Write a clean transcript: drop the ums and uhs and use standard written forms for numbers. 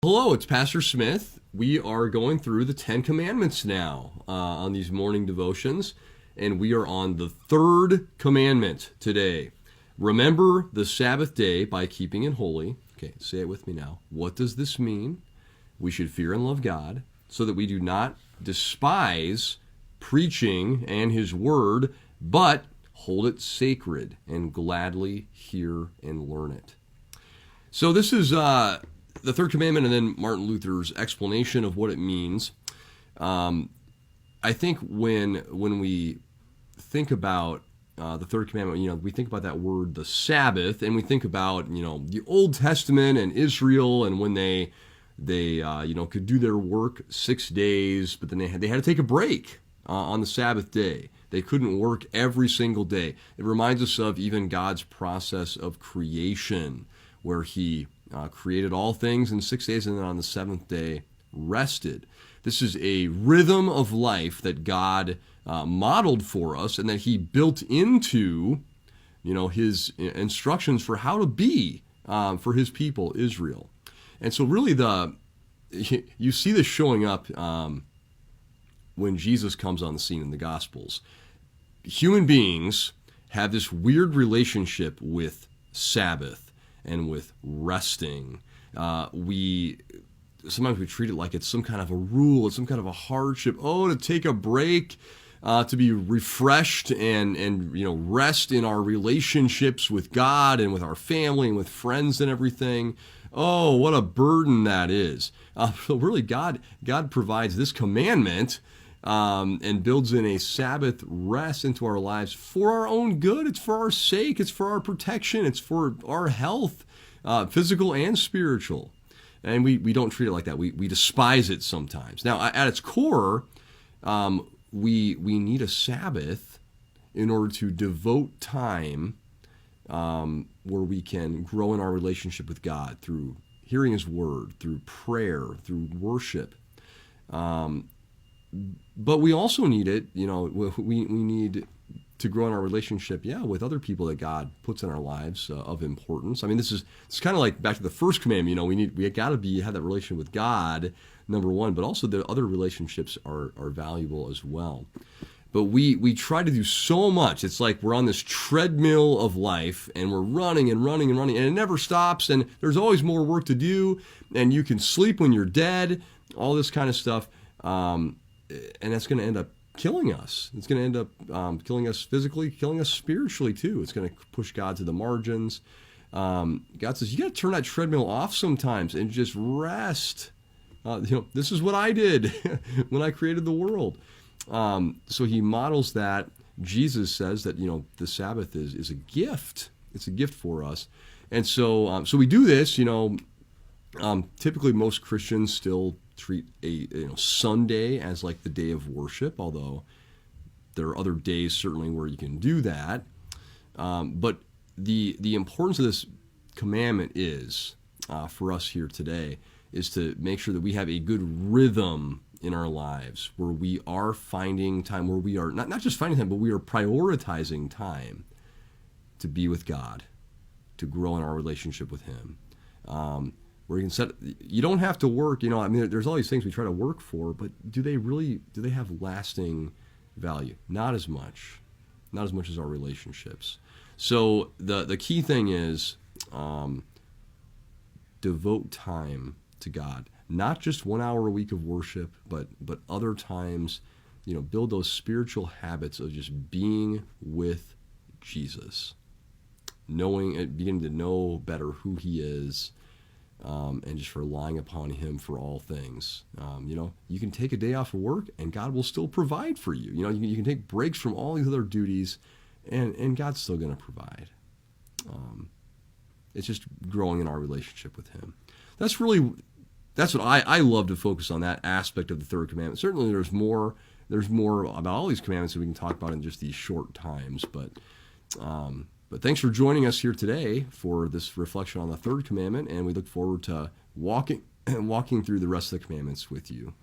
Hello, it's Pastor Smith. We are going through the Ten Commandments now on these morning devotions, and we are on the third commandment today. Remember the Sabbath day by keeping it holy. Okay, say it with me now. What does this mean? We should fear and love God so that we do not despise preaching and His Word, but hold it sacred and gladly hear and learn it. So this is the third commandment and then Martin Luther's explanation of what it means. I think when we think about the third commandment, we think about that word, the Sabbath, and we think about, the Old Testament and Israel, and when they could do their work 6 days, but then they had to take a break on the Sabbath day. They couldn't work every single day. It reminds us of even God's process of creation, where He created all things in 6 days and then on the seventh day rested. This is a rhythm of life that God modeled for us and that He built into, His instructions for how to be for His people, Israel. And so really you see this showing up when Jesus comes on the scene in the Gospels. Human beings have this weird relationship with Sabbath and with resting. Sometimes we treat it like it's some kind of a rule, it's some kind of a hardship. To take a break, to be refreshed and rest in our relationships with God and with our family and with friends and everything. Oh, what a burden that is. So really, God provides this commandment and builds in a Sabbath rest into our lives for our own good. It's for our sake. It's for our protection. It's for our health, physical and spiritual. And we don't treat it like that. We despise it sometimes. Now, at its core, we need a Sabbath in order to devote time where we can grow in our relationship with God through hearing His Word, through prayer, through worship. But we also need it, we need to grow in our relationship, with other people that God puts in our lives of importance. I mean, it's kind of like back to the first commandment. We got to have that relationship with God, number one, but also the other relationships are valuable as well. But we try to do so much. It's like we're on this treadmill of life, and we're running and running and running, and it never stops, and there's always more work to do, and you can sleep when you're dead, all this kind of stuff. And that's going to end up killing us. It's going to end up killing us physically, killing us spiritually too. It's going to push God to the margins. God says, you got to turn that treadmill off sometimes and just rest. This is what I did when I created the world. So He models that. Jesus says that, the Sabbath is a gift. It's a gift for us. And so we do this, typically most Christians still treat a Sunday as like the day of worship, although there are other days certainly where you can do that. But the importance of this commandment is, for us here today, is to make sure that we have a good rhythm in our lives where we are finding time, where we are not just finding time, but we are prioritizing time to be with God, to grow in our relationship with Him. Where you can you don't have to work, there's all these things we try to work for, but do they have lasting value? Not as much as our relationships. So the key thing is devote time to God, not just 1 hour a week of worship, but other times, build those spiritual habits of just being with Jesus, beginning to know better who He is. And just relying upon Him for all things. You can take a day off of work and God will still provide for you. You can take breaks from all these other duties and God's still going to provide. It's just growing in our relationship with Him. That's what I love to focus on, that aspect of the third commandment. Certainly there's more about all these commandments that we can talk about in just these short times, but thanks for joining us here today for this reflection on the third commandment, and we look forward to walking through the rest of the commandments with you.